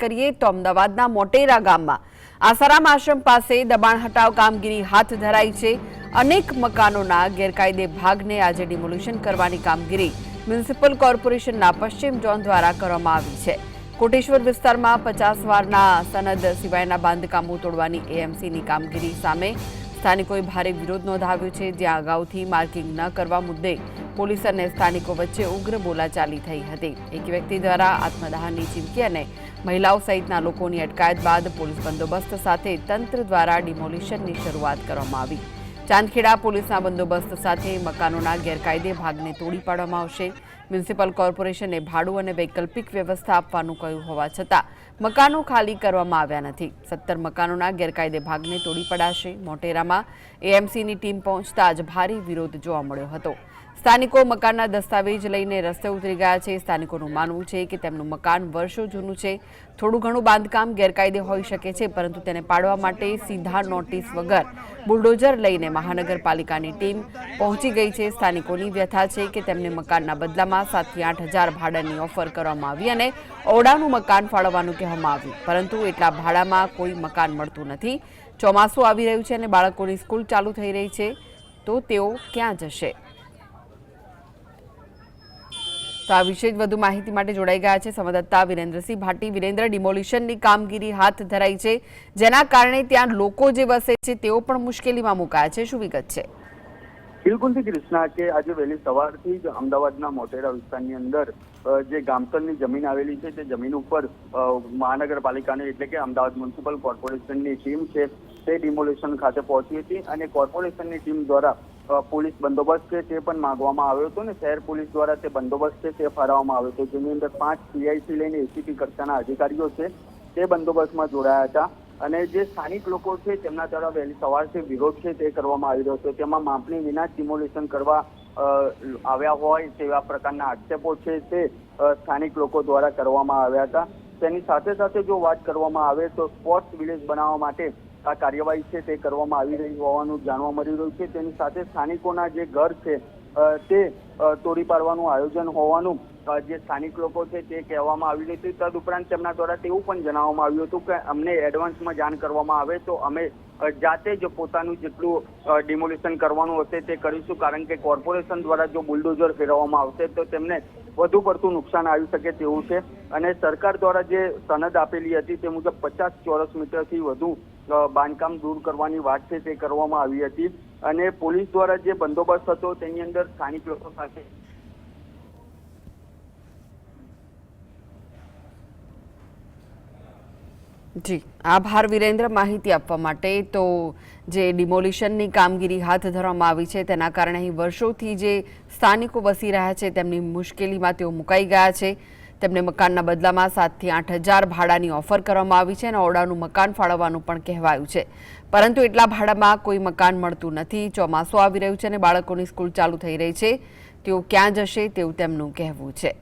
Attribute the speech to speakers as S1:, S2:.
S1: કરીએ તો અમદાવાદના મોટેરા ગામમાં આસારામ આશ્રમ પાસે દબાણ હટાવ કામગીરી હાથ ધરાઈ છે। અનેક મકાનોના ગેરકાયદે ભાગને આજે ડિમોલિશન કરવાની કામગીરી મ્યુનિસિપલ કોર્પોરેશનના પશ્ચિમ ઝોન દ્વારા કરવામાં આવી છે। કોટેશ્વર વિસ્તારમાં 50 વારના સનદ સિવાયના બાંધકામો તોડવાની એએમસીની કામગીરી સામે સ્થાનિકોએ ભારે વિરોધ નોંધાવ્યો છે, જ્યાં અગાઉથી માર્કિંગ ન કરવા મુદ્દે પોલીસ અને સ્થાનિકો વચ્ચે ઉગ્ર બોલાચાલી થઈ હતી। એક વ્યક્તિ દ્વારા આત્મદહનની ચીમકી અને મહિલાઓ સહિતના લોકોની અટકાયત બાદ પોલીસ બંદોબસ્ત સાથે તંત્ર દ્વારા ડિમોલિશનની શરૂઆત કરવામાં આવી। ચાંદખેડા પોલીસના બંદોબસ્ત સાથે મકાનોના ગેરકાયદે ભાગને તોડી પાડવામાં આવશે। મ્યુનિસિપલ કોર્પોરેશને ભાડું અને વૈકલ્પિક વ્યવસ્થા આપવાનું કહ્યું હોવા છતાં મકાનો ખાલી કરવામાં આવ્યા નથી। 17 મકાનોના ગેરકાયદે ભાગને તોડી પડાશે। મોટેરામાં એએમસીની ટીમ પહોંચતા જ ભારે વિરોધ જોવા મળ્યો હતો। સ્થાનિકો મકાનના દસ્તાવેજ લઈને રસ્તે ઉતરી ગયા છે। સ્થાનિકોનું માનવું છે કે તેમનું મકાન વર્ષો જૂનું છે। થોડું ઘણું બાંધકામ ગેરકાયદે હોઈ શકે છે, પરંતુ તેને પાડવા માટે સીધા નોટિસ વગર બુલડોઝર લઈને મહાનગરપાલિકાની ટીમ પહોંચી ગઈ છે। સ્થાનિકોની વ્યથા છે કે તેમને મકાનના બદલામાં 7 થી 8 હજાર ભાડાની ઓફર કરવામાં આવી અને ઓરડાનું મકાન ફાળવવાનું કહેવામાં આવ્યું, પરંતુ એટલા ભાડામાં કોઈ મકાન મળતું નથી। ચોમાસું આવી રહ્યું છે અને બાળકોની સ્કૂલ ચાલુ થઈ રહી છે, તો તેઓ ક્યાં જશે? તો આ વિશે વધુ માહિતી માટે જોડાઈ ગયા છે સંવાદદાતા વિરેન્દ્રસિંહ ભાટી। વિરેન્દ્ર, ડિમોલિશનની કામગીરી હાથ ધરાઈ છે, જેના કારણે ત્યાં લોકો જે વસે છે તેઓ પણ મુશ્કેલીમાં મુકાયા છે। શું વિગત છે?
S2: બિલકુલથી કૃષ્ણા, કે આજે વહેલી સવારથી જ અમદાવાદના મોટેરા વિસ્તારની અંદર જે ગામતળની જમીન આવેલી છે તે જમીન ઉપર મહાનગરપાલિકાની એટલે કે અમદાવાદ મ્યુનિસિપલ કોર્પોરેશનની ટીમ છે તે ડિમોલિશન ખાતે પહોંચી હતી અને કોર્પોરેશનની ટીમ દ્વારા પોલીસ બંદોબસ્ત છે તે પણ માંગવામાં આવ્યો હતો અને શહેર પોલીસ દ્વારા તે બંદોબસ્ત છે તે ફાળવવામાં આવ્યો હતો, જેની અંદર 5 પીઆઈથી લઈને એસીપી કક્ષાના અધિકારીઓ છે તે બંદોબસ્તમાં જોડાયા હતા અને જે સ્થાનિક લોકો છે તેમના દ્વારા વહેલી સવારથી વિરોધ છે તે કરવામાં આવી રહ્યો છે। તેમાં માપણી વિના ડિમોલિશન કરવા આવ્યા હોય તેવા પ્રકારના આક્ષેપો છે તે સ્થાનિક લોકો દ્વારા કરવામાં આવ્યા હતા। તેની સાથે સાથે જો વાત કરવામાં આવે તો સ્પોર્ટ્સ વિલેજ બનાવવા માટે આ કાર્યવાહી છે તે કરવામાં આવી રહી હોવાનું જાણવા મળી રહ્યું છે। તેની સાથે સ્થાનિકોના જે ઘર છે તે તોડી પાડવાનું આયોજન હોવાનું જે સ્થાનિક લોકો છે તે કહેવામાં આવ્યું હતું। તદુપરાંત તેમના દ્વારા તેવું પણ જણાવવામાં આવ્યું હતું કે અમને એડવાન્સમાં જાણ કરવામાં આવે તો અમે જાતે જ પોતાનું જેટલું ડિમોલિશન કરવાનું હશે તે કરીશું, કારણ કે કોર્પોરેશન દ્વારા જો બુલડોઝર ફેરવવામાં આવશે તો તેમને વધુ પડતું નુકસાન આવી શકે તેવું છે અને સરકાર દ્વારા જે સનદ આપેલી હતી તે મુજબ 50 ચોરસ મીટરથી વધુ બાંધકામ દૂર કરવાની વાત છે તે કરવામાં આવી હતી અને પોલીસ દ્વારા જે બંદોબસ્ત હતો તેની અંદર સ્થાનિક લોકો સાથે
S1: જી આભાર વિરેન્દ્ર માહિતી આપવા માટે। તો જે ડિમોલિશનની કામગીરી હાથ ધરવામાં આવી છે તેના કારણે અહીં વર્ષોથી જે સ્થાનિકો વસી રહ્યા છે તેમની મુશ્કેલીમાં તેઓ મુકાઈ ગયા છે। તેમને મકાનના બદલામાં 7 થી 8 હજાર ભાડાની ઓફર કરવામાં આવી છે અને ઓરડાનું મકાન ફાળવવાનું પણ કહેવાયું છે, પરંતુ એટલા ભાડામાં કોઈ મકાન મળતું નથી। ચોમાસું આવી રહ્યું છે અને બાળકોની સ્કૂલ ચાલુ થઈ રહી છે, તેઓ ક્યાં જશે તેવું તેમનું કહેવું છે।